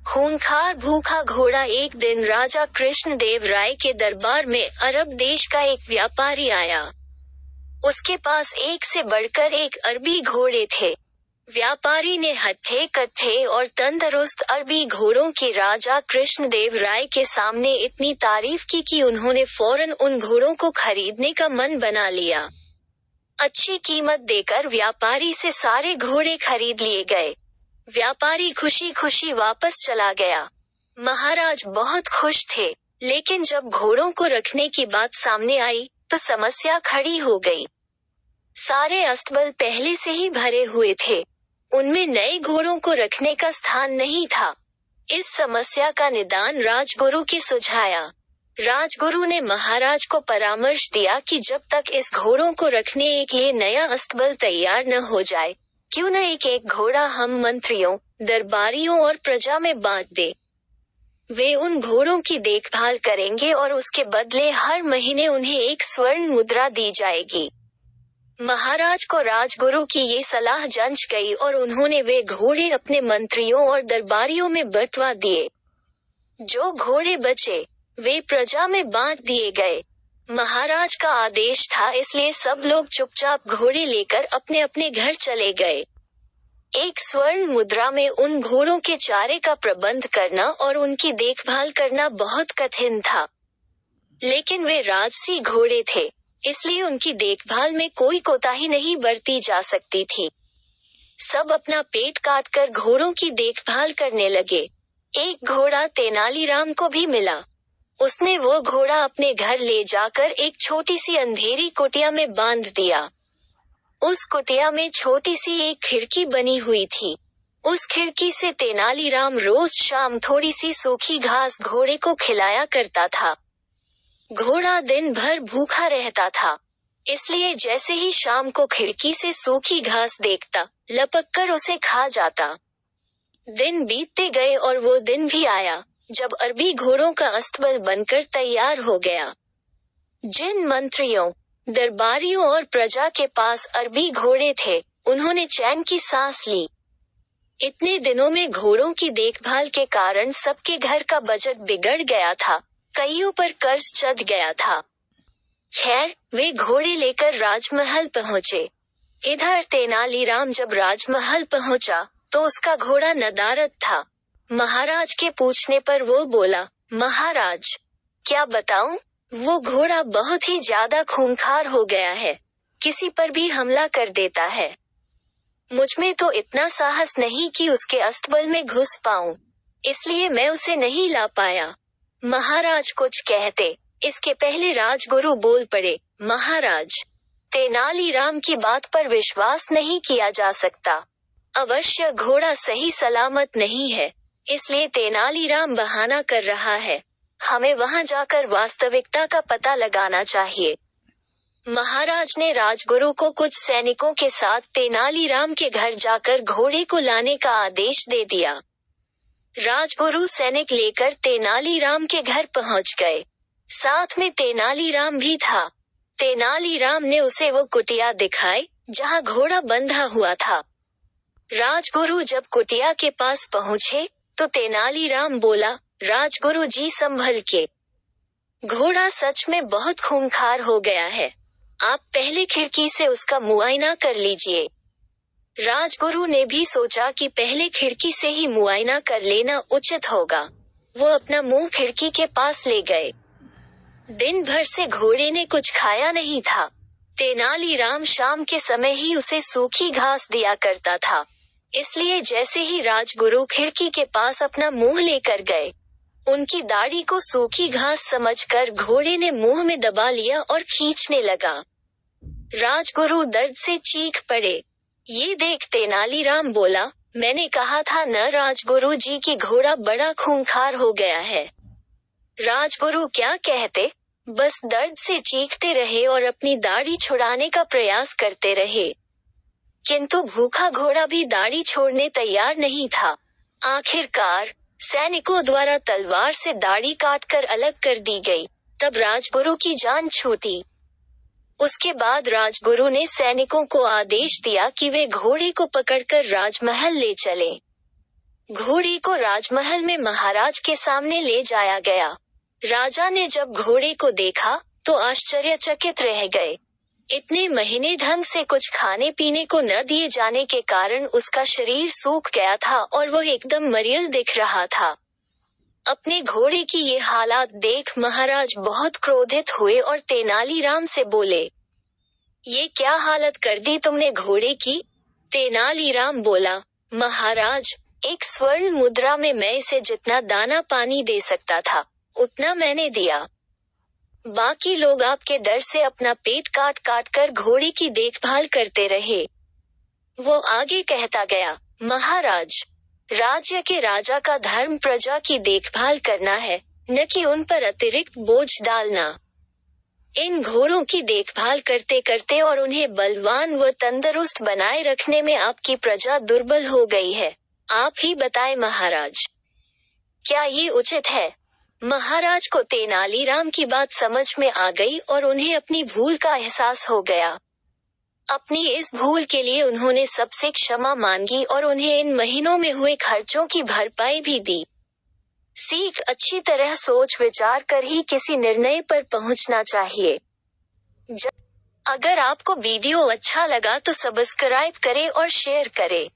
खूंखार भूखा घोड़ा। एक दिन राजा कृष्णदेव राय के दरबार में अरब देश का एक व्यापारी आया। उसके पास एक से बढ़कर एक अरबी घोड़े थे। व्यापारी ने हट्ठे कट्ठे और तंदुरुस्त अरबी घोड़ों की राजा कृष्णदेव राय के सामने इतनी तारीफ की कि उन्होंने फौरन उन घोड़ों को खरीदने का मन बना लिया। अच्छी कीमत देकर व्यापारी से सारे घोड़े खरीद लिए गए। व्यापारी खुशी खुशी वापस चला गया। महाराज बहुत खुश थे, लेकिन जब घोड़ों को रखने की बात सामने आई तो समस्या खड़ी हो गई। सारे अस्तबल पहले से ही भरे हुए थे, उनमें नए घोड़ों को रखने का स्थान नहीं था। इस समस्या का निदान राजगुरु की सुझाया। राजगुरु ने महाराज को परामर्श दिया कि जब तक इस घोड़ों को रखने के लिए नया अस्तबल तैयार न हो जाए, क्यों न एक एक घोड़ा हम मंत्रियों, दरबारियों और प्रजा में बांट दे। वे उन घोड़ों की देखभाल करेंगे और उसके बदले हर महीने उन्हें एक स्वर्ण मुद्रा दी जाएगी। महाराज को राजगुरु की ये सलाह जंच गई और उन्होंने वे घोड़े अपने मंत्रियों और दरबारियों में बंटवा दिए। जो घोड़े बचे वे प्रजा में बांट दिए गए। महाराज का आदेश था, इसलिए सब लोग चुपचाप घोड़े लेकर अपने अपने घर चले गए। एक स्वर्ण मुद्रा में उन घोड़ों के चारे का प्रबंध करना और उनकी देखभाल करना बहुत कठिन था, लेकिन वे राजसी घोड़े थे, इसलिए उनकी देखभाल में कोई कोताही नहीं बरती जा सकती थी। सब अपना पेट काटकर घोड़ों की देखभाल करने लगे। एक घोड़ा तेनालीराम को भी मिला। उसने वो घोड़ा अपने घर ले जाकर एक छोटी सी अंधेरी कुटिया में बांध दिया। उस कुटिया में छोटी सी एक खिड़की बनी हुई थी। उस खिड़की से तेनालीराम रोज शाम थोड़ी सी सूखी घास घोड़े को खिलाया करता था। घोड़ा दिन भर भूखा रहता था, इसलिए जैसे ही शाम को खिड़की से सूखी घास देखता, लपककर उसे खा जाता। दिन बीतते गए और वो दिन भी आया जब अरबी घोड़ों का अस्तबल बनकर तैयार हो गया। जिन मंत्रियों, दरबारियों और प्रजा के पास अरबी घोड़े थे, उन्होंने चैन की सांस ली। इतने दिनों में घोड़ों की देखभाल के कारण सबके घर का बजट बिगड़ गया था, कईयों पर कर्ज चढ़ गया था। खैर, वे घोड़े लेकर राजमहल पहुंचे। इधर तेनालीराम जब राजमहल पहुंचा तो उसका घोड़ा नदारद था। महाराज के पूछने पर वो बोला, महाराज, क्या बताऊं? वो घोड़ा बहुत ही ज्यादा खूंखार हो गया है, किसी पर भी हमला कर देता है। मुझमें तो इतना साहस नहीं कि उसके अस्तबल में घुस पाऊं, इसलिए मैं उसे नहीं ला पाया। महाराज कुछ कहते, इसके पहले राजगुरु बोल पड़े, महाराज, तेनालीराम की बात पर विश्वास नहीं किया जा सकता। अवश्य घोड़ा सही सलामत नहीं है, इसलिए तेनालीराम बहाना कर रहा है। हमें वहां जाकर वास्तविकता का पता लगाना चाहिए। महाराज ने राजगुरु को कुछ सैनिकों के साथ तेनालीराम के घर जाकर घोड़े को लाने का आदेश दे दिया। राजगुरु सैनिक लेकर तेनालीराम के घर पहुंच गए। साथ में तेनालीराम भी था। तेनालीराम ने उसे वो कुटिया दिखाई जहां घोड़ा बंधा हुआ था। राजगुरु जब कुटिया के पास पहुंचे तो तेनालीराम बोला, राजगुरु जी संभल के, घोड़ा सच में बहुत खूंखार हो गया है। आप पहले खिड़की से उसका मुआयना कर लीजिए। राजगुरु ने भी सोचा कि पहले खिड़की से ही मुआयना कर लेना उचित होगा। वो अपना मुंह खिड़की के पास ले गए। दिन भर से घोड़े ने कुछ खाया नहीं था। तेनालीराम शाम के समय ही उसे सूखी घास दिया करता था, इसलिए जैसे ही राजगुरु खिड़की के पास अपना मुंह लेकर गए, उनकी दाढ़ी को सूखी घास समझकर घोड़े ने मुंह में दबा लिया और खींचने लगा। राजगुरु दर्द से चीख पड़े। ये देख तेनालीराम बोला, मैंने कहा था न राजगुरु जी की घोड़ा बड़ा खूंखार हो गया है। राजगुरु क्या कहते, बस दर्द से चीखते रहे और अपनी दाढ़ी छुड़ाने का प्रयास करते रहे, किंतु भूखा घोड़ा भी दाढ़ी छोड़ने तैयार नहीं था। आखिरकार सैनिकों द्वारा तलवार से दाढ़ी काटकर अलग कर दी गई। तब राजगुरु की जान छूटी। उसके बाद राजगुरु ने सैनिकों को आदेश दिया कि वे घोड़े को पकड़कर राजमहल ले चलें। घोड़े को राजमहल में महाराज के सामने ले जाया गया। राजा ने जब घोड़े को देखा तो आश्चर्यचकित रह गए। इतने महीने ढंग से कुछ खाने पीने को न दिए जाने के कारण उसका शरीर सूख गया था और वह एकदम मरियल दिख रहा था। अपने घोड़े की ये हालात देख महाराज बहुत क्रोधित हुए और तेनालीराम से बोले, ये क्या हालत कर दी तुमने घोड़े की? तेनालीराम बोला, महाराज, एक स्वर्ण मुद्रा में मैं इसे जितना दाना पानी दे सकता था उतना मैंने दिया। बाकी लोग आपके डर से अपना पेट काट काट कर घोड़े की देखभाल करते रहे। वो आगे कहता गया, महाराज, राज्य के राजा का धर्म प्रजा की देखभाल करना है, न कि उन पर अतिरिक्त बोझ डालना। इन घोड़ों की देखभाल करते करते और उन्हें बलवान व तंदुरुस्त बनाए रखने में आपकी प्रजा दुर्बल हो गई है। आप ही बताएं महाराज, क्या ये उचित है? महाराज को तेनालीराम की बात समझ में आ गई और उन्हें अपनी भूल का एहसास हो गया। अपनी इस भूल के लिए उन्होंने सबसे क्षमा मांगी और उन्हें इन महीनों में हुए खर्चों की भरपाई भी दी। सीख, अच्छी तरह सोच विचार कर ही किसी निर्णय पर पहुंचना चाहिए। अगर आपको वीडियो अच्छा लगा तो सब्सक्राइब करें और शेयर करें।